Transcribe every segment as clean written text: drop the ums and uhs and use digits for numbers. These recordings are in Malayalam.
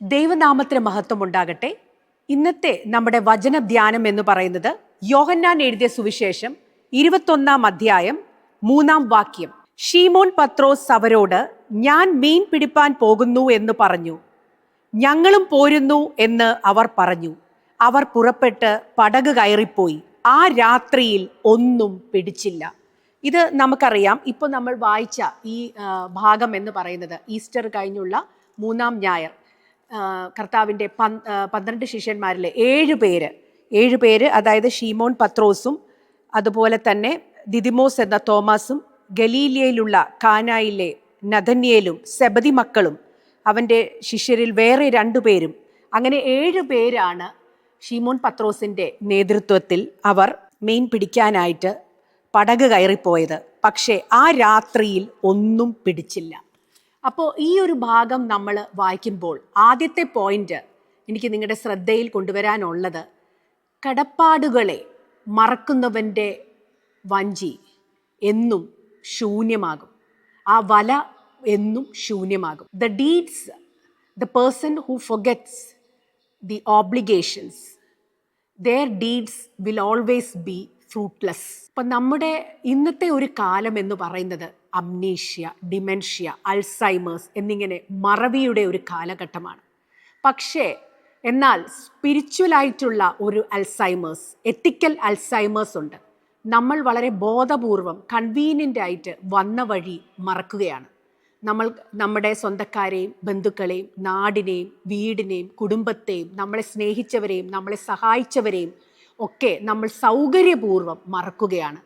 ദൈവനാമത്തിന് മഹത്വം ഉണ്ടാകട്ടെ. ഇന്നത്തെ നമ്മുടെ വചന ധ്യാനം എന്ന് പറയുന്നത് യോഹന്നാൻ എഴുതിയ സുവിശേഷം 21 അധ്യായം 3 വാക്യം. ശീമോൻ പത്രോസ് അവരോട്, ഞാൻ മീൻ പിടിപ്പാൻ പോകുന്നു എന്ന് പറഞ്ഞു. ഞങ്ങളും പോരുന്നു എന്ന് അവർ പറഞ്ഞു. അവർ പുറപ്പെട്ട് പടക് കയറിപ്പോയി. ആ രാത്രിയിൽ ഒന്നും പിടിച്ചില്ല. ഇത് നമുക്കറിയാം. ഇപ്പോൾ നമ്മൾ വായിച്ച ഈ ഭാഗം എന്ന് പറയുന്നത് ഈസ്റ്റർ കഴിഞ്ഞുള്ള 3 ഞായർ കർത്താവിൻ്റെ 12 ശിഷ്യന്മാരിലെ 7 പേര്, അതായത് ശീമോൻ പത്രോസും അതുപോലെ തന്നെ ദിദിമോസ് എന്ന തോമസും ഗലീലയിലുള്ള കാനായിലെ നഥന്യേലും സെബദി മക്കളും അവൻ്റെ ശിഷ്യരിൽ വേറെ 2 പേരും, അങ്ങനെ 7 പേരാണ് ശീമോൻ പത്രോസിൻ്റെ നേതൃത്വത്തിൽ അവർ മീൻ പിടിക്കാനായിട്ട് പടക് കയറിപ്പോയത്. പക്ഷേ ആ രാത്രിയിൽ ഒന്നും പിടിച്ചില്ല. അപ്പോൾ ഈ ഒരു ഭാഗം നമ്മൾ വായിക്കുമ്പോൾ ആദ്യത്തെ പോയിന്റ് എനിക്ക് നിങ്ങളുടെ ശ്രദ്ധയിൽ കൊണ്ടുവരാനുള്ളത്, കടപ്പാടുകളെ മറക്കുന്നവൻ്റെ വഞ്ചി എന്നും ശൂന്യമാകും. ആ വല എന്നും ശൂന്യമാകും. The deeds, the person who forgets the obligations, their deeds will always be fruitless. ഇപ്പം നമ്മുടെ ഇന്നത്തെ ഒരു കാലം എന്ന് പറയുന്നത് അംനീഷ്യ, ഡിമെൻഷ്യ, അൾസൈമേഴ്സ് എന്നിങ്ങനെ മറവിയുടെ ഒരു കാലഘട്ടമാണ്. പക്ഷേ എന്നാൽ സ്പിരിച്വലായിട്ടുള്ള ഒരു അൾസൈമേഴ്സ്, എത്തിക്കൽ അൾസൈമേഴ്സ് ഉണ്ട്. നമ്മൾ വളരെ ബോധപൂർവം കൺവീനിയൻ്റ് ആയിട്ട് വന്ന വഴി മറക്കുകയാണ്. നമ്മൾ നമ്മുടെ സ്വന്തക്കാരെയും ബന്ധുക്കളെയും നാടിനെയും വീടിനെയും കുടുംബത്തെയും നമ്മളെ സ്നേഹിച്ചവരെയും നമ്മളെ സഹായിച്ചവരെയും ഒക്കെ നമ്മൾ സൗകര്യപൂർവ്വം മറക്കുകയാണ്.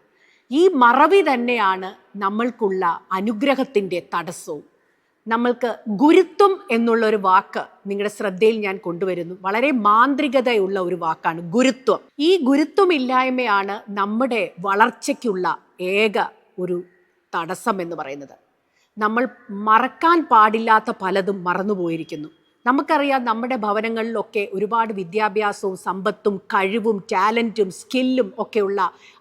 ഈ മറവി തന്നെയാണ് നമ്മൾക്കുള്ള അനുഗ്രഹത്തിൻ്റെ തടസ്സവും. നമ്മൾക്ക് ഗുരുത്വം എന്നുള്ളൊരു വാക്ക് നിങ്ങളുടെ ശ്രദ്ധയിൽ ഞാൻ കൊണ്ടുവരുന്നു. വളരെ മാന്ത്രികതയുള്ള ഒരു വാക്കാണ് ഗുരുത്വം. ഈ ഗുരുത്വമില്ലായ്മയാണ് നമ്മുടെ വളർച്ചയ്ക്കുള്ള ഏക ഒരു തടസ്സം എന്ന് പറയുന്നത്. നമ്മൾ മറക്കാൻ പാടില്ലാത്ത പലതും മറന്നുപോയിരിക്കുന്നു. നമുക്കറിയാം, നമ്മുടെ ഭവനങ്ങളിലൊക്കെ ഒരുപാട് വിദ്യാഭ്യാസവും സമ്പത്തും കഴിവും ടാലൻറ്റും സ്കില്ലും ഒക്കെയുള്ള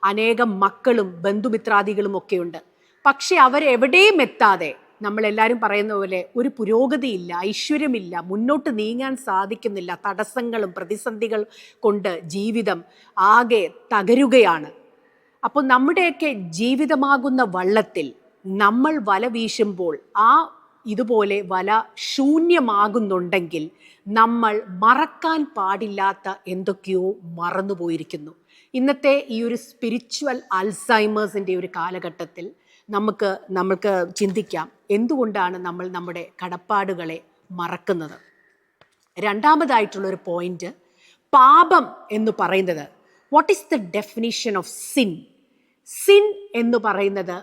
അനേകം മക്കളും ബന്ധുമിത്രാദികളും ഒക്കെയുണ്ട്. പക്ഷെ അവരെവിടെയും എത്താതെ, നമ്മളെല്ലാവരും പറയുന്ന പോലെ, ഒരു പുരോഗതിയില്ല, ഐശ്വര്യമില്ല, മുന്നോട്ട് നീങ്ങാൻ സാധിക്കുന്നില്ല. തടസ്സങ്ങളും പ്രതിസന്ധികൾ കൊണ്ട് ജീവിതം ആകെ തകരുകയാണ്. അപ്പോൾ നമ്മുടെയൊക്കെ ജീവിതമാകുന്ന വള്ളത്തിൽ നമ്മൾ വല വീശുമ്പോൾ ഇതുപോലെ വല ശൂന്യമാകുന്നുണ്ടെങ്കിൽ നമ്മൾ മറക്കാൻ പാടില്ലാത്ത എന്തൊക്കെയോ മറന്നുപോയിരിക്കുന്നു. ഇന്നത്തെ ഈ ഒരു സ്പിരിച്വൽ അൾസൈമേഴ്സിൻ്റെ ഒരു കാലഘട്ടത്തിൽ നമുക്ക് ചിന്തിക്കാം, എന്തുകൊണ്ടാണ് നമ്മൾ നമ്മുടെ കടപ്പാടുകളെ മറക്കുന്നത്. രണ്ടാമതായിട്ടുള്ളൊരു പോയിന്റ്, പാപം എന്ന് പറയുന്നത്, what is the definition of sin? Sin എന്ന് പറയുന്നത്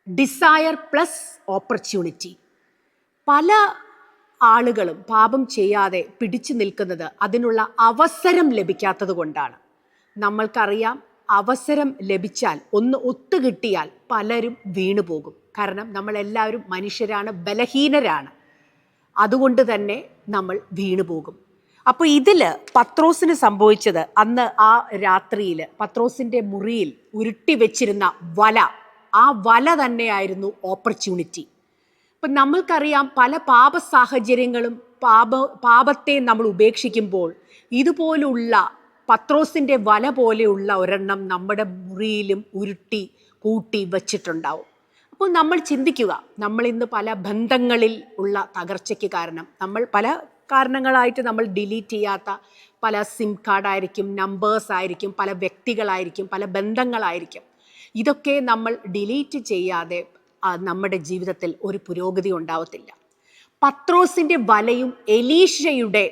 ഡിസയർ പ്ലസ് ഓപ്പർച്യൂണിറ്റി. പല ആളുകളും പാപം ചെയ്യാതെ പിടിച്ചു നിൽക്കുന്നത് അതിനുള്ള അവസരം ലഭിക്കാത്തത് കൊണ്ടാണ്. നമ്മൾക്കറിയാം, അവസരം ലഭിച്ചാൽ, ഒന്ന് ഒത്തുകിട്ടിയാൽ പലരും വീണുപോകും. കാരണം നമ്മളെല്ലാവരും മനുഷ്യരാണ്, ബലഹീനരാണ്. അതുകൊണ്ട് തന്നെ നമ്മൾ വീണുപോകും. അപ്പോൾ ഇതിൽ പത്രോസിന് സംഭവിച്ചത്, അന്ന് ആ രാത്രിയിൽ പത്രോസിൻ്റെ മുറിയിൽ ഉരുട്ടി വെച്ചിരുന്ന വല, ആ വല തന്നെയായിരുന്നു ഓപ്പർച്യൂണിറ്റി. ഇപ്പം നമ്മൾക്കറിയാം, പല പാപ സാഹചര്യങ്ങളും പാപത്തെ നമ്മൾ ഉപേക്ഷിക്കുമ്പോൾ ഇതുപോലുള്ള പത്രോസിൻ്റെ വല പോലെയുള്ള ഒരെണ്ണം നമ്മുടെ മുറിയിലും ഉരുട്ടി കൂട്ടി വച്ചിട്ടുണ്ടാവും. അപ്പോൾ നമ്മൾ ചിന്തിക്കുക, നമ്മൾ ഇന്ന് പല ബന്ധങ്ങളിൽ ഉള്ള തകർച്ചയ്ക്ക് കാരണം, നമ്മൾ പല കാരണങ്ങളായിട്ട് നമ്മൾ ഡിലീറ്റ് ചെയ്യാത്ത പല സിം കാർഡായിരിക്കും, നമ്പേഴ്സ് ആയിരിക്കും, പല വ്യക്തികളായിരിക്കും, പല ബന്ധങ്ങളായിരിക്കും. ഇതൊക്കെ നമ്മൾ ഡിലീറ്റ് ചെയ്യാതെ നമ്മുടെ ജീവിതത്തിൽ ഒരു പുരോഗതി ഉണ്ടാവത്തില്ല. പത്രോസിൻ്റെ വലയും എലീശയുടെ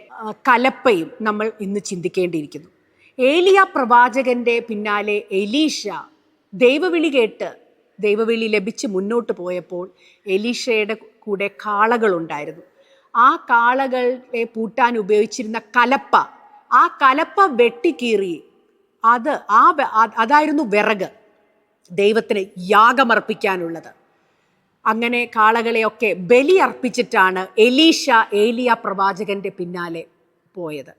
കലപ്പയും നമ്മൾ ഇന്ന് ചിന്തിക്കേണ്ടിയിരിക്കുന്നു. ഏലിയ പ്രവാചകൻ്റെ പിന്നാലെ എലീശ ദൈവവിളി കേട്ട്, ദൈവവിളി ലഭിച്ച് മുന്നോട്ട് പോയപ്പോൾ എലീശയുടെ കൂടെ കാളകളുണ്ടായിരുന്നു. ആ കാളകളെ പൂട്ടാൻ ഉപയോഗിച്ചിരുന്ന കലപ്പ, ആ കലപ്പ വെട്ടിക്കീറി അതായിരുന്നു വിറക്, ദൈവത്തിന് യാഗമർപ്പിക്കാനുള്ളത്. അങ്ങനെ കാളകളെയൊക്കെ ബലി അർപ്പിച്ചിട്ടാണ് എലീശ ഏലിയ പ്രവാചകൻ്റെ പിന്നാലെ പോയത്.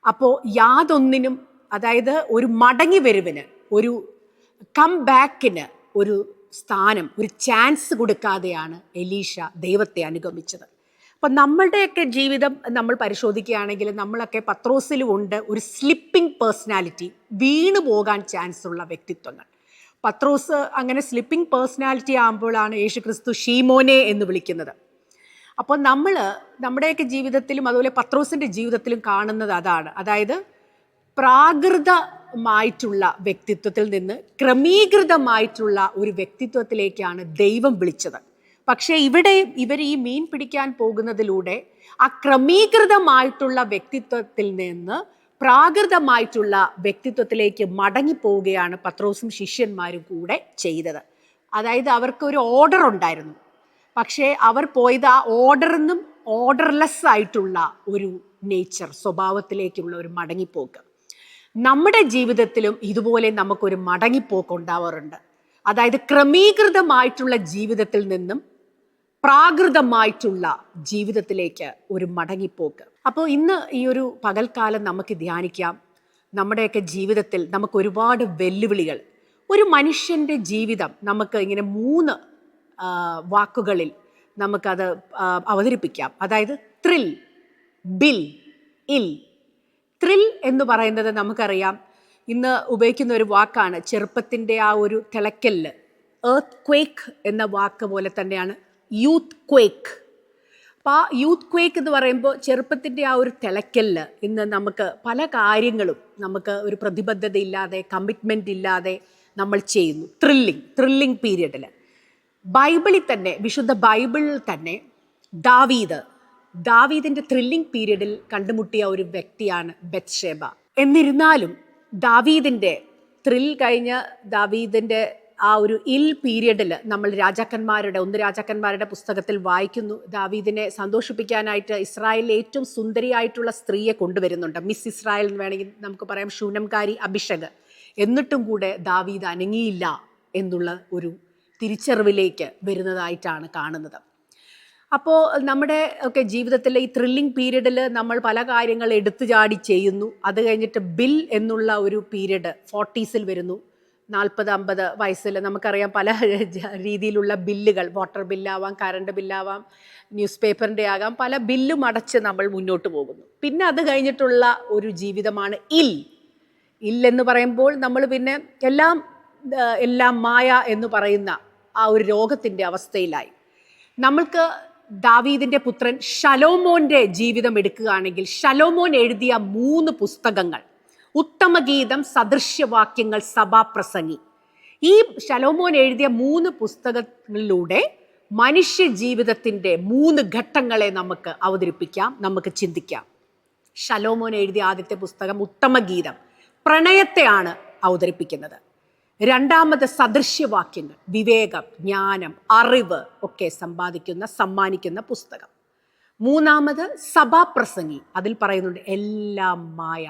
അപ്പോൾ യാതൊന്നിനും, അതായത് ഒരു മടങ്ങി വരവിന്, ഒരു കം ബാക്കിന് ഒരു സ്ഥാനം, ഒരു ചാൻസ് കൊടുക്കാതെയാണ് എലീശ ദൈവത്തെ അനുഗമിച്ചത്. അപ്പം നമ്മളുടെയൊക്കെ ജീവിതം നമ്മൾ പരിശോധിക്കുകയാണെങ്കിൽ നമ്മളൊക്കെ പത്രോസിലും ഉണ്ട് ഒരു സ്ലിപ്പിംഗ് പേഴ്സണാലിറ്റി, വീണു പോകാൻ ചാൻസ് ഉള്ള വ്യക്തിത്വങ്ങൾ. പത്രോസ് അങ്ങനെ സ്ലിപ്പിംഗ് പേഴ്സണാലിറ്റി ആകുമ്പോഴാണ് യേശു ക്രിസ്തു ഷീമോനെ എന്ന് വിളിക്കുന്നത്. അപ്പോൾ നമ്മുടെയൊക്കെ ജീവിതത്തിലും അതുപോലെ പത്രോസിൻ്റെ ജീവിതത്തിലും കാണുന്നത് അതാണ്. അതായത് പ്രാകൃതമായിട്ടുള്ള വ്യക്തിത്വത്തിൽ നിന്ന് ക്രമീകൃതമായിട്ടുള്ള ഒരു വ്യക്തിത്വത്തിലേക്കാണ് ദൈവം വിളിച്ചത്. പക്ഷേ ഇവിടെ ഇവർ ഈ മീൻ പിടിക്കാൻ പോകുന്നതിലൂടെ ആ ക്രമീകൃതമായിട്ടുള്ള വ്യക്തിത്വത്തിൽ നിന്ന് പ്രാകൃതമായിട്ടുള്ള വ്യക്തിത്വത്തിലേക്ക് മടങ്ങിപ്പോവുകയാണ് പത്രോസും ശിഷ്യന്മാരും കൂടെ ചെയ്തത്. അതായത് അവർക്കൊരു ഓർഡർ ഉണ്ടായിരുന്നു, പക്ഷേ അവർ പോയത് ആ ഓർഡറിന്നും ഓർഡർലെസ് ആയിട്ടുള്ള ഒരു നേച്ചർ, സ്വഭാവത്തിലേക്കുള്ള ഒരു മടങ്ങിപ്പോക്ക്. നമ്മുടെ ജീവിതത്തിലും ഇതുപോലെ നമുക്കൊരു മടങ്ങിപ്പോക്ക് ഉണ്ടാവാറുണ്ട്. അതായത് ക്രമീകൃതമായിട്ടുള്ള ജീവിതത്തിൽ നിന്നും പ്രാകൃതമായിട്ടുള്ള ജീവിതത്തിലേക്ക് ഒരു മടങ്ങിപ്പോക്ക്. അപ്പോൾ ഇന്ന് ഈ ഒരു പകൽക്കാലം നമുക്ക് ധ്യാനിക്കാം. നമ്മുടെയൊക്കെ ജീവിതത്തിൽ നമുക്ക് ഒരുപാട് വെല്ലുവിളികൾ, ഒരു മനുഷ്യൻ്റെ ജീവിതം നമുക്ക് ഇങ്ങനെ 3 വാക്കുകളിൽ നമുക്കത് അവതരിപ്പിക്കാം. അതായത് ത്രിൽ, ബിൽ, ഇൽ. ത്രിൽ എന്ന് പറയുന്നത് നമുക്കറിയാം, ഇന്ന് ഉപയോഗിക്കുന്ന ഒരു വാക്കാണ്. ചെറുപ്പത്തിൻ്റെ ആ ഒരു തിളക്കല്, എർത്ത് ക്വേക്ക് എന്ന വാക്ക് പോലെ തന്നെയാണ് യൂത്ത് ക്വേക്ക്. അപ്പോൾ ആ യൂത്ത് ക്വേക്ക് എന്ന് പറയുമ്പോൾ ചെറുപ്പത്തിൻ്റെ ആ ഒരു തിളക്കല് ഇന്ന് നമുക്ക് പല കാര്യങ്ങളും നമുക്ക് ഒരു പ്രതിബദ്ധത ഇല്ലാതെ, കമ്മിറ്റ്മെൻ്റ് ഇല്ലാതെ നമ്മൾ ചെയ്യുന്നു. ത്രില്ലിംഗ് പീരിയഡിൽ ബൈബിളിൽ തന്നെ, വിശുദ്ധ ബൈബിളിൽ തന്നെ ദാവീദിൻ്റെ ത്രില്ലിംഗ് പീരിയഡിൽ കണ്ടുമുട്ടിയ ഒരു വ്യക്തിയാണ് ബത്ശേബ. എന്നിരുന്നാലും ദാവീദിൻ്റെ ത്രിൽ കഴിഞ്ഞ ദാവീദിൻ്റെ ആ ഒരു ഇൽ പീരിയഡിൽ നമ്മൾ രാജാക്കന്മാരുടെ പുസ്തകത്തിൽ വായിക്കുന്നു. ദാവീദിനെ സന്തോഷിപ്പിക്കാനായിട്ട് ഇസ്രായേലിലെ ഏറ്റവും സുന്ദരിയായിട്ടുള്ള സ്ത്രീയെ കൊണ്ടുവരുന്നുണ്ട്. മിസ് ഇസ്രായേൽ എന്ന് വേണമെങ്കിൽ നമുക്ക് പറയാം, ശൂനംകാരി അഭിഷേക്. എന്നിട്ടും കൂടെ ദാവീദ് അനങ്ങിയില്ല എന്നുള്ള ഒരു തിരിച്ചറിവിലേക്ക് വരുന്നതായിട്ടാണ് കാണുന്നത്. അപ്പോൾ നമ്മുടെ ഒക്കെ ജീവിതത്തിലെ ഈ ത്രില്ലിംഗ് പീരീഡിൽ നമ്മൾ പല കാര്യങ്ങൾ എടുത്തു ചാടി ചെയ്യുന്നു. അത് കഴിഞ്ഞിട്ട് ബിൽ എന്നുള്ള ഒരു പീരീഡ് 40s വരുന്നു. 40-50 വയസ്സിൽ നമുക്കറിയാം പല രീതിയിലുള്ള ബില്ലുകൾ, വാട്ടർ ബില്ലാവാം, കറണ്ട് ബില്ലാവാം, ന്യൂസ് പേപ്പറിൻ്റെ ആകാം, പല ബില്ലും അടച്ച് നമ്മൾ മുന്നോട്ട് പോകുന്നു. പിന്നെ അത് കഴിഞ്ഞിട്ടുള്ള ഒരു ജീവിതമാണ് ഇൽ എന്ന് പറയുമ്പോൾ നമ്മൾ പിന്നെ എല്ലാം മായ എന്ന് പറയുന്ന ആ ഒരു രോഗത്തിൻ്റെ അവസ്ഥയിലായി. നമ്മൾക്ക് ദാവീദിൻ്റെ പുത്രൻ ശലോമോൻ്റെ ജീവിതം എടുക്കുകയാണെങ്കിൽ, ശലോമോൻ എഴുതിയ 3 പുസ്തകങ്ങൾ, ഉത്തമഗീതം, സദൃശ്യവാക്യങ്ങൾ, സഭാപ്രസംഗി, ഈ ശലോമോൻ എഴുതിയ 3 പുസ്തകങ്ങളിലൂടെ മനുഷ്യ ജീവിതത്തിൻ്റെ 3 ഘട്ടങ്ങളെ നമുക്ക് അവതരിപ്പിക്കാം, നമുക്ക് ചിന്തിക്കാം. ശലോമോൻ എഴുതിയ ആദ്യത്തെ പുസ്തകം ഉത്തമഗീതം, പ്രണയത്തെയാണ് അവതരിപ്പിക്കുന്നത്. രണ്ടാമത് സദൃശ്യവാക്യങ്ങൾ, വിവേകം, ജ്ഞാനം, അറിവ് ഒക്കെ സമ്മാനിക്കുന്ന പുസ്തകം. മൂന്നാമത് സഭാപ്രസംഗി, അതിൽ പറയുന്നുണ്ട് എല്ലാം മായ,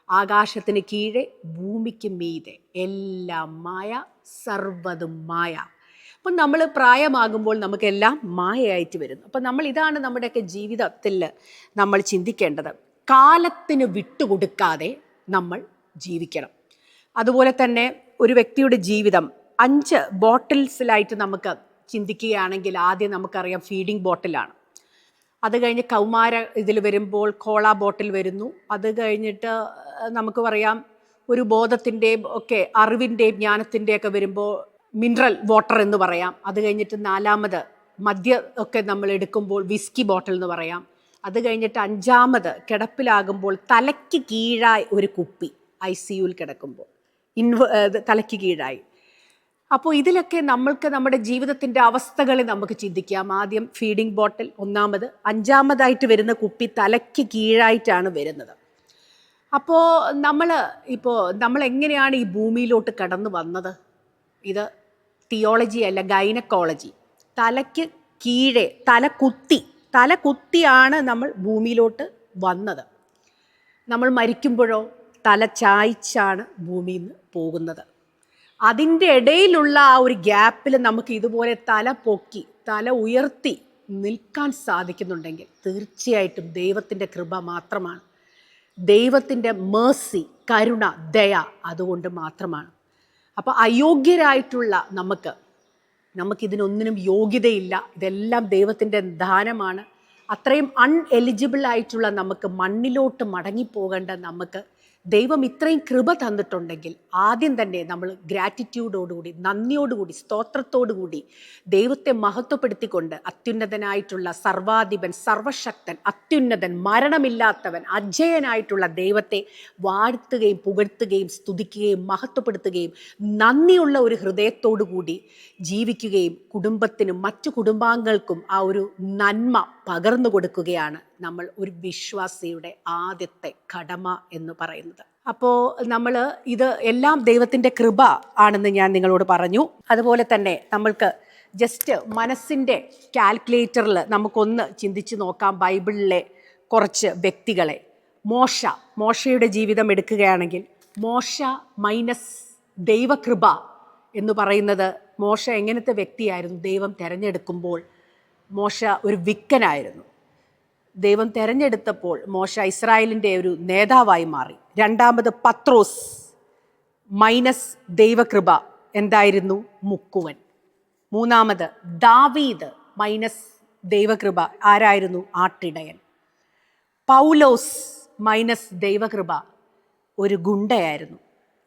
ആകാശത്തിന് കീഴെ ഭൂമിക്ക് മീതെ എല്ലാം മായ, സർവ്വതും മായ. അപ്പം നമ്മൾ പ്രായമാകുമ്പോൾ നമുക്കെല്ലാം മായയായിട്ട് വരുന്നു. അപ്പം ഇതാണ് നമ്മുടെയൊക്കെ ജീവിതത്തിൽ നമ്മൾ ചിന്തിക്കേണ്ടത്. കാലത്തിന് വിട്ടുകൊടുക്കാതെ നമ്മൾ ജീവിക്കണം. അതുപോലെ തന്നെ ഒരു വ്യക്തിയുടെ ജീവിതം 5 ബോട്ടിൽസിലായിട്ട് നമുക്ക് ചിന്തിക്കുകയാണെങ്കിൽ, ആദ്യം നമുക്കറിയാം ഫീഡിങ് ബോട്ടിലാണ്. അത് കഴിഞ്ഞ് കൗമാര ഇതിൽ വരുമ്പോൾ കോള ബോട്ടിൽ വരുന്നു. അത് കഴിഞ്ഞിട്ട് നമുക്ക് പറയാം ഒരു ബോധത്തിൻ്റെയും ഒക്കെ അറിവിൻ്റെയും ജ്ഞാനത്തിൻ്റെയൊക്കെ വരുമ്പോൾ മിനറൽ വാട്ടർ എന്ന് പറയാം. അത് കഴിഞ്ഞിട്ട് 4ാമത് മദ്യം ഒക്കെ നമ്മൾ എടുക്കുമ്പോൾ വിസ്കി ബോട്ടിൽ എന്ന് പറയാം. അത് കഴിഞ്ഞിട്ട് 5ാമത് കിടപ്പിലാകുമ്പോൾ തലയ്ക്ക് കീഴായി ഒരു കുപ്പി, ICUയിൽ കിടക്കുമ്പോൾ തലയ്ക്ക് കീഴായി. അപ്പോൾ ഇതിലൊക്കെ നമ്മൾക്ക് നമ്മുടെ ജീവിതത്തിൻ്റെ അവസ്ഥകളെ നമുക്ക് ചിന്തിക്കാം. ആദ്യം ഫീഡിങ് ബോട്ടിൽ 1ാമത്, 5ാമതായിട്ട് വരുന്ന കുപ്പി തലയ്ക്ക് കീഴായിട്ടാണ് വരുന്നത്. അപ്പോൾ നമ്മൾ എങ്ങനെയാണ് ഈ ഭൂമിയിലോട്ട് കടന്നു വന്നത്? ഇത് തിയോളജി അല്ല, ഗൈനക്കോളജി. തലയ്ക്ക് കീഴെ തല കുത്തിയാണ് നമ്മൾ ഭൂമിയിലോട്ട് വന്നത്. നമ്മൾ മരിക്കുമ്പോഴോ തല ചായ്ച്ചാണ് ഭൂമിയിൽ നിന്ന് പോകുന്നത്. അതിൻ്റെ ഇടയിലുള്ള ആ ഒരു ഗ്യാപ്പിൽ നമുക്ക് ഇതുപോലെ തല പൊക്കി, തല ഉയർത്തി നിൽക്കാൻ സാധിക്കുന്നുണ്ടെങ്കിൽ തീർച്ചയായിട്ടും ദൈവത്തിൻ്റെ കൃപ മാത്രമാണ്, ദൈവത്തിൻ്റെ മേഴ്സി, കരുണ, ദയ അതുകൊണ്ട് മാത്രമാണ്. അപ്പോൾ അയോഗ്യരായിട്ടുള്ള നമുക്കിതിനൊന്നിനും യോഗ്യതയില്ല. ഇതെല്ലാം ദൈവത്തിൻ്റെ ദാനമാണ്. അത്രയും അൺഎലിജിബിൾ ആയിട്ടുള്ള നമുക്ക് മണ്ണിലോട്ട് മടങ്ങിപ്പോകേണ്ട നമുക്ക് ദൈവം ഇത്രയും കൃപ തന്നിട്ടുണ്ടെങ്കിൽ ആദ്യം തന്നെ നമ്മൾ ഗ്രാറ്റിറ്റ്യൂഡോടുകൂടി, നന്ദിയോടുകൂടി, സ്തോത്രത്തോടുകൂടി ദൈവത്തെ മഹത്വപ്പെടുത്തിക്കൊണ്ട് അത്യുന്നതനായിട്ടുള്ള സർവാധിപൻ, സർവശക്തൻ, അത്യുന്നതൻ, മരണമില്ലാത്തവൻ, അജയനായിട്ടുള്ള ദൈവത്തെ വാഴ്ത്തുകയും പുകഴ്ത്തുകയും സ്തുതിക്കുകയും മഹത്വപ്പെടുത്തുകയും നന്ദിയുള്ള ഒരു ഹൃദയത്തോടുകൂടി ജീവിക്കുകയും കുടുംബത്തിനും മറ്റു കുടുംബാംഗങ്ങൾക്കും ആ ഒരു നന്മ പകർന്നു കൊടുക്കുകയാണ് നമ്മൾ ഒരു വിശ്വാസിയുടെ ആദ്യത്തെ കടമ എന്ന് പറയുന്നത്. അപ്പോൾ നമ്മൾ ഇത് എല്ലാം ദൈവത്തിൻ്റെ കൃപ ആണെന്ന് ഞാൻ നിങ്ങളോട് പറഞ്ഞു. അതുപോലെ തന്നെ നമ്മൾക്ക് ജസ്റ്റ് മനസ്സിൻ്റെ കാൽക്കുലേറ്ററിൽ നമുക്കൊന്ന് ചിന്തിച്ച് നോക്കാം ബൈബിളിലെ കുറച്ച് വ്യക്തികളെ. മോശയുടെ ജീവിതം എടുക്കുകയാണെങ്കിൽ മോശ മൈനസ് ദൈവകൃപ എന്ന് പറയുന്നത്, മോശ എങ്ങനത്തെ വ്യക്തിയായിരുന്നു? ദൈവം തിരഞ്ഞെടുക്കുമ്പോൾ മോശ ഒരു വിക്കനായിരുന്നു. ദൈവം തിരഞ്ഞെടുത്തപ്പോൾ മോശ ഇസ്രായേലിൻ്റെ ഒരു നേതാവായി മാറി. രണ്ടാമത് പത്രോസ് മൈനസ് ദൈവകൃപ എന്തായിരുന്നു? മുക്കുവൻ. മൂന്നാമത് ദാവീദ് മൈനസ് ദൈവകൃപ ആരായിരുന്നു? ആട്ടിടയൻ. പൗലോസ് മൈനസ് ദൈവകൃപ ഒരു ഗുണ്ടയായിരുന്നു.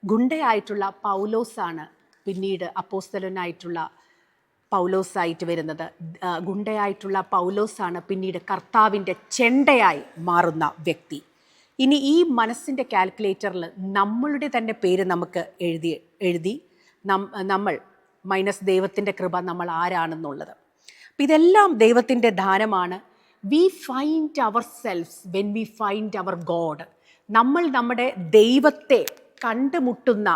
ഗുണ്ടയായിട്ടുള്ള പൗലോസാണ് പിന്നീട് അപ്പോസ്തലനായിട്ടുള്ള പൗലോസായിട്ട് വരുന്നത്. ഗുണ്ടയായിട്ടുള്ള പൗലോസാണ് പിന്നീട് കർത്താവിൻ്റെ ചെണ്ടയായി മാറുന്ന വ്യക്തി. ഇനി ഈ മനസ്സിൻ്റെ കാൽക്കുലേറ്ററിൽ നമ്മളുടെ തന്നെ പേര് നമുക്ക് എഴുതി നമ്മൾ മൈനസ് ദൈവത്തിൻ്റെ കൃപ നമ്മൾ ആരാണെന്നുള്ളത്. അപ്പം ഇതെല്ലാം ദൈവത്തിൻ്റെ ദാനമാണ്. We find our selves when we find our God. നമ്മൾ നമ്മുടെ ദൈവത്തെ കണ്ടുമുട്ടുന്ന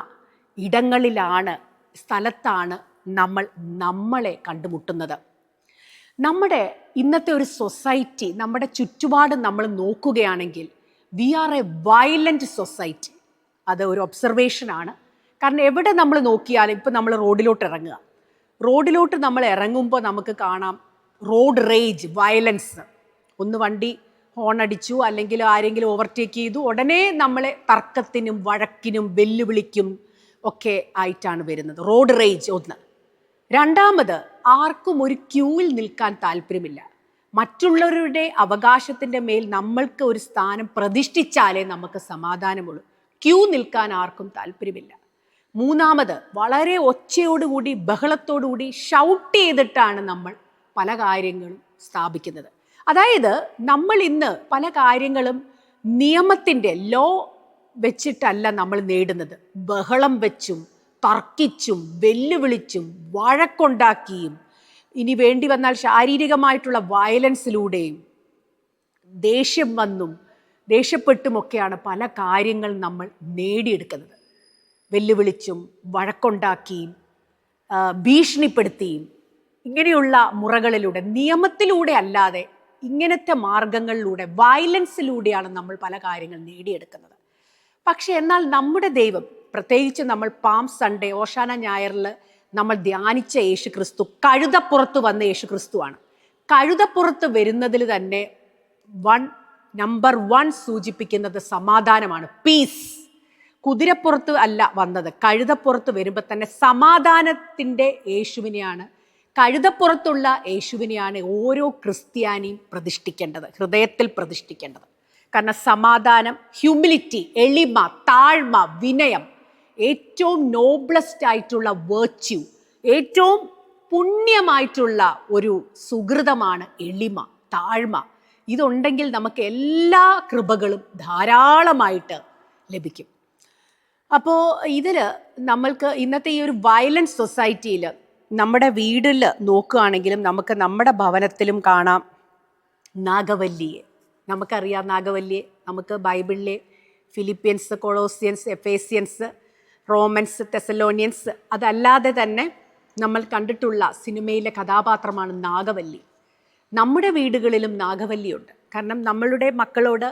സ്ഥലത്താണ് നമ്മൾ നമ്മളെ കണ്ടുമുട്ടുന്നത്. നമ്മുടെ ഇന്നത്തെ ഒരു സൊസൈറ്റി, നമ്മുടെ ചുറ്റുപാട് നമ്മൾ നോക്കുകയാണെങ്കിൽ we are a violent society. അത് ഒരു ഒബ്സർവേഷനാണ്. കാരണം എവിടെ നമ്മൾ നോക്കിയാലും, ഇപ്പം നമ്മൾ റോഡിലോട്ട് നമ്മൾ ഇറങ്ങുമ്പോൾ നമുക്ക് കാണാം റോഡ് റേജ്, വയലൻസ്. ഒന്ന് വണ്ടി ഹോൺ അടിച്ചു, അല്ലെങ്കിൽ ആരെങ്കിലും ഓവർടേക്ക് ചെയ്തു, ഉടനെ നമ്മളെ തർക്കത്തിനും വഴക്കിനും വെല്ലുവിളിക്കും ഒക്കെ ആയിട്ടാണ് വരുന്നത്. റോഡ് റേജ് ഒന്ന്. രണ്ടാമത്, ആർക്കും ഒരു ക്യൂവിൽ നിൽക്കാൻ താല്പര്യമില്ല. മറ്റുള്ളവരുടെ അവകാശത്തിൻ്റെ മേൽ നമ്മൾക്ക് ഒരു സ്ഥാനം പ്രതിഷ്ഠിച്ചാലേ നമുക്ക് സമാധാനമുള്ളൂ. ക്യൂ നിൽക്കാൻ ആർക്കും താല്പര്യമില്ല. മൂന്നാമത്, വളരെ ഒച്ചയോടുകൂടി ബഹളത്തോടുകൂടി ഷൗട്ട് ചെയ്തിട്ടാണ് നമ്മൾ പല കാര്യങ്ങളും സ്ഥാപിക്കുന്നത്. അതായത് നമ്മൾ ഇന്ന് പല കാര്യങ്ങളും നിയമത്തിൻ്റെ ലോ വെച്ചിട്ടല്ല നമ്മൾ നേടുന്നത്. ബഹളം വെച്ചും തർക്കിച്ചും വെല്ലുവിളിച്ചും വഴക്കുണ്ടാക്കിയും ഇനി വേണ്ടി വന്നാൽ ശാരീരികമായിട്ടുള്ള വയലൻസിലൂടെയും ദേഷ്യപ്പെട്ടുമൊക്കെയാണ് പല കാര്യങ്ങൾ നമ്മൾ നേടിയെടുക്കുന്നത്. വെല്ലുവിളിച്ചും വഴക്കുണ്ടാക്കിയും ഭീഷണിപ്പെടുത്തിയും ഇങ്ങനെയുള്ള മുറകളിലൂടെ, നിയമത്തിലൂടെ അല്ലാതെ ഇങ്ങനത്തെ മാർഗങ്ങളിലൂടെ, വയലൻസിലൂടെയാണ് നമ്മൾ പല കാര്യങ്ങൾ നേടിയെടുക്കുന്നത്. പക്ഷെ എന്നാൽ നമ്മുടെ ദൈവം, പ്രത്യേകിച്ച് നമ്മൾ പാം സൺഡേ, ഓശാന ഞായറിൽ നമ്മൾ ധ്യാനിച്ച യേശു ക്രിസ്തു, കഴുതപ്പുറത്ത് വന്ന യേശു ക്രിസ്തുവാണ്. കഴുതപ്പുറത്ത് വരുന്നതിൽ തന്നെ നമ്പർ 1 സൂചിപ്പിക്കുന്നത് സമാധാനമാണ്, പീസ്. കുതിരപ്പുറത്ത് അല്ല വന്നത്, കഴുതപ്പുറത്ത് വരുമ്പോൾ തന്നെ സമാധാനത്തിൻ്റെ യേശുവിനെയാണ്, കഴുതപ്പുറത്തുള്ള യേശുവിനെയാണ് ഓരോ ക്രിസ്ത്യാനിയും പ്രതിഷ്ഠിക്കേണ്ടത്, ഹൃദയത്തിൽ പ്രതിഷ്ഠിക്കേണ്ടത്. കാരണം സമാധാനം, ഹ്യൂമിലിറ്റി, എളിമ, താഴ്മ, വിനയം, ഏറ്റവും നോബ്ലസ്റ്റ് ആയിട്ടുള്ള വേർച്യു, ഏറ്റവും പുണ്യമായിട്ടുള്ള ഒരു സുഹൃതമാണ് എളിമ, താഴ്മ. ഇതുണ്ടെങ്കിൽ നമുക്ക് എല്ലാ കൃപകളും ധാരാളമായിട്ട് ലഭിക്കും. അപ്പോൾ ഇതിൽ നമ്മൾക്ക് ഇന്നത്തെ ഈ ഒരു വയലൻസ് സൊസൈറ്റിയിൽ നമ്മുടെ വീട്ടിൽ നോക്കുകയാണെങ്കിലും നമുക്ക് നമ്മുടെ ഭവനത്തിലും കാണാം നാഗവല്ലിയെ. നമുക്കറിയാം നാഗവല്ലിയെ. നമുക്ക് ബൈബിളിലെ ഫിലിപ്പിയൻസ്, കൊളോസിയൻസ്, എഫേസ്യൻസ്, റോമൻസ്, തെസലോനിയൻസ്, അതല്ലാതെ തന്നെ നമ്മൾ കണ്ടിട്ടുള്ള സിനിമയിലെ കഥാപാത്രമാണ് നാഗവല്ലി. നമ്മുടെ വീടുകളിലും നാഗവല്ലിയുണ്ട്. കാരണം നമ്മളുടെ മക്കളോട്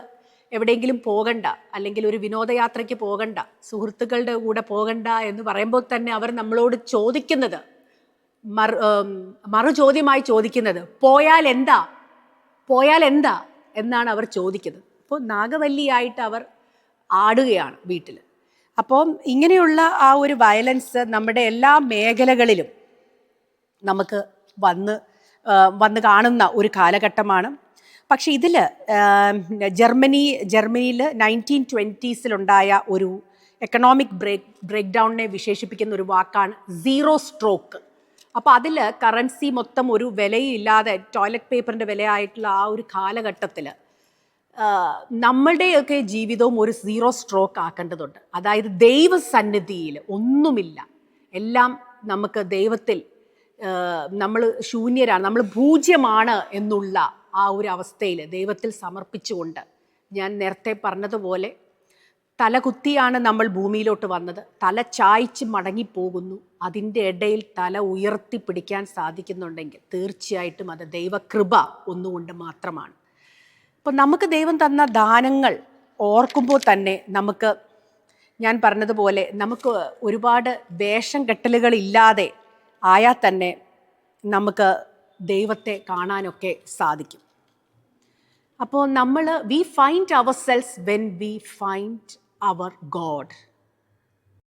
എവിടെയെങ്കിലും പോകണ്ട, അല്ലെങ്കിൽ ഒരു വിനോദയാത്രയ്ക്ക് പോകണ്ട, സുഹൃത്തുക്കളുടെ കൂടെ പോകണ്ട എന്ന് പറയുമ്പോൾ തന്നെ അവർ നമ്മളോട് ചോദിക്കുന്നത്, മറുചോദ്യമായി ചോദിക്കുന്നത് പോയാൽ എന്താ എന്നാണ് അവർ ചോദിക്കുന്നത്. അപ്പോൾ നാഗവല്ലിയായിട്ട് അവർ ആടുകയാണ് വീട്ടിൽ. അപ്പം ഇങ്ങനെയുള്ള ആ ഒരു വയലൻസ് നമ്മുടെ എല്ലാ മേഖലകളിലും നമുക്ക് വന്ന് കാണുന്ന ഒരു കാലഘട്ടമാണ്. പക്ഷേ ഇതിൽ ജർമ്മനിയിൽ 1920s ഒരു എക്കണോമിക് ബ്രേക്ക് ഡൗണിനെ വിശേഷിപ്പിക്കുന്ന ഒരു വാക്കാണ് സീറോ സ്ട്രോക്ക്. അപ്പോൾ അതിൽ കറൻസി മൊത്തം ഒരു വിലയില്ലാതെ ടോയ്ലറ്റ് പേപ്പറിൻ്റെ വിലയായിട്ടുള്ള ആ ഒരു കാലഘട്ടത്തിൽ നമ്മളുടെയൊക്കെ ജീവിതവും ഒരു സീറോ സ്ട്രോക്ക് ആക്കേണ്ടതുണ്ട്. അതായത് ദൈവസന്നിധിയിൽ ഒന്നുമില്ല, എല്ലാം നമുക്ക് ദൈവത്തിൽ നമ്മൾ ശൂന്യരാണ്, നമ്മൾ പൂജ്യമാണ് എന്നുള്ള ആ ഒരു അവസ്ഥയിൽ ദൈവത്തിൽ സമർപ്പിച്ചുകൊണ്ട്, ഞാൻ നേരത്തെ പറഞ്ഞതുപോലെ തലകുത്തിയാണ് നമ്മൾ ഭൂമിയിലോട്ട് വന്നത്, തല ചായ്ച്ച് മടങ്ങിപ്പോകുന്നു. അതിൻ്റെ ഇടയിൽ തല ഉയർത്തി പിടിക്കാൻ സാധിക്കുന്നുണ്ടെങ്കിൽ തീർച്ചയായിട്ടും അത് ദൈവകൃപ ഒന്നുകൊണ്ട് മാത്രമാണ്. അപ്പോൾ നമുക്ക് ദൈവം തന്ന ദാനങ്ങൾ ഓർക്കുമ്പോൾ തന്നെ ഞാൻ പറഞ്ഞതുപോലെ നമുക്ക് ഒരുപാട് വേഷം കെട്ടലുകളില്ലാതെ ആയാൽ തന്നെ നമുക്ക് ദൈവത്തെ കാണാനൊക്കെ സാധിക്കും. അപ്പോൾ we find our selves when we find our God.